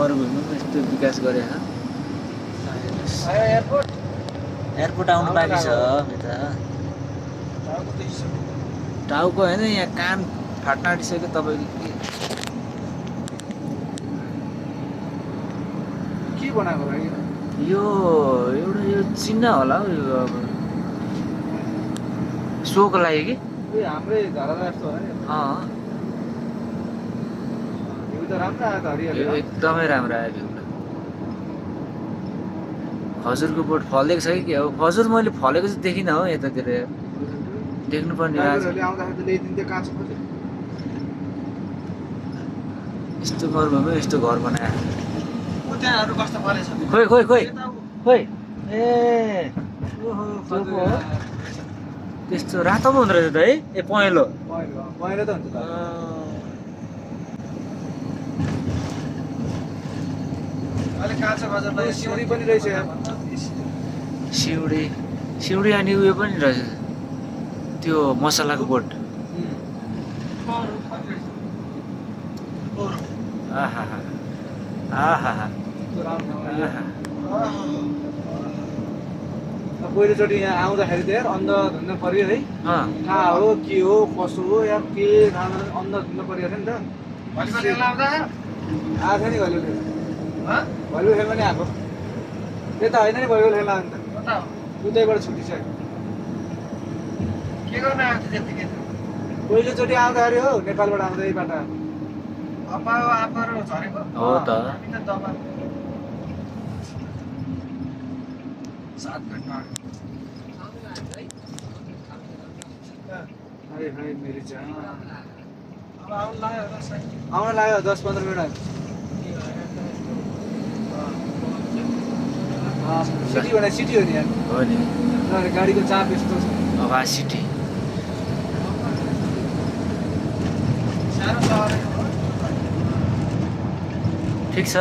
मरुभूमिमा यस्तो विकास गरेको छ। एयरपोर्ट आउनु बाँकी छ यता। टाउको होइन, यहाँ कान फाट्न आँटिसक्यो तपाईँको। के बनाएको भाइ? यो एउटा यो चिन्ह होला हौ, यो अब सोको लागि कि। हाम्रै धराधा जस्तो हो नि। यो त राम्रो आयो त हरियाली। यो एकदमै राम्रो आयो भ्यू। खजुरको बोट फलेको छ कि के हो? खजुर मैले फलेको चाहिँ देखिनँ हो यतातिर। देख्नुपर्ने ड्राइभरहरूले आउँदाखेरि त ल्याइदिन्थ्यो काँचो खजुर। यस्तो मरुभूमिमा यस्तो घर बनायो। त्यहाँहरू कस्तो फलेछ? खोइ खोइ खोइ खोइ। ए ओहो सोको हो। त्यस्तो रातो पो हुँदो रहेछ त है? ए पहेँलो। पहेँलो त हुन्छ त। अहिले काँचो खजुरलाई सिउरी पनि रहेछ यहाँ। सिउडी अनि उयो पनि रहेछ, त्यो मसलाको बोट। आहा आहा। पहिलोचोटि यहाँ आउँदाखेरि त यार अन्ध धुन्न पर्यो है। कहाँ हो के हो कसो हो यार के थाहा भएन, अन्ध धुन्न पर्यो नि त। आएको थियो नि भलिबल खेल्न। भलिबल खेल्न नि आएको। त्यता होइन नि भलिबल खेल्न आएको त। उतैबाट छुटिसक्यो। के गर्न आएको थियो त्यतिकै? पहिलोचोटि आउँदाखेरि हो, नेपालबाट आउँदै बाटो झरेको हो त। 7 घन्टा मेरी जान आउन लाग्यो 10-15 मिनट। सिटी भने सिटी हो नि यार। हो नि। गाडीको चाप यस्तो छ। आवाज सिटी। ठिक छ,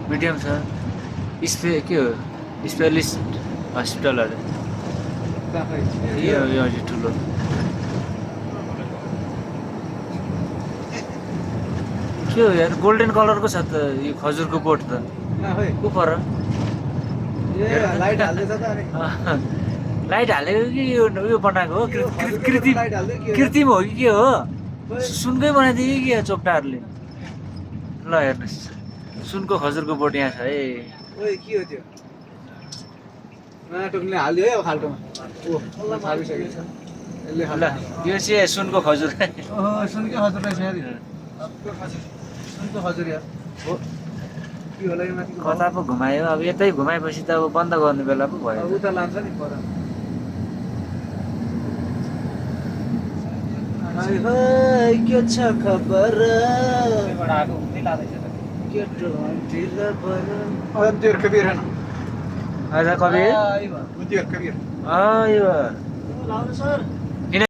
मिडियम छ। के हो स्पेलिस्ट हस्पिटलहरू यो अलि ठुलो। के हो यार, गोल्डन कलरको छ त यो खजुरको बोट त। को पर लाइट हाल्दैछ त अनि। लाइट हालेको कि यो बनाएको हो? कृत्रिम हो कि के हो? सुनकै बनाइदियो कि के चोपटाहरूले? ल हेर्नुहोस्, सुनको खजुरको बोट यहाँ छ है। ओइ के हो त्यो? नयाँ टोक्ने हाल्यो है अब खाल्टोमा। ओह छापिसकेको छ। यसले ल यो चाहिँ सुनको खजुर। ओहो सुनकै खजुर रहेछ यार। सुनको खजुर यार हो। के होला यो माथि? कता पो घुमायो, अब यतै घुमाएपछि त अब बन्द गर्ने बेला पो भयो। उता लान्छ नि पर। हाय हाय के छ खबर? एबाट आको उतै लादैछ त। के ढोन्टिर बर। अन्तिर कबीर है ना? आजा कबीर। उतिर कबीर। आयो। लाउनु सर।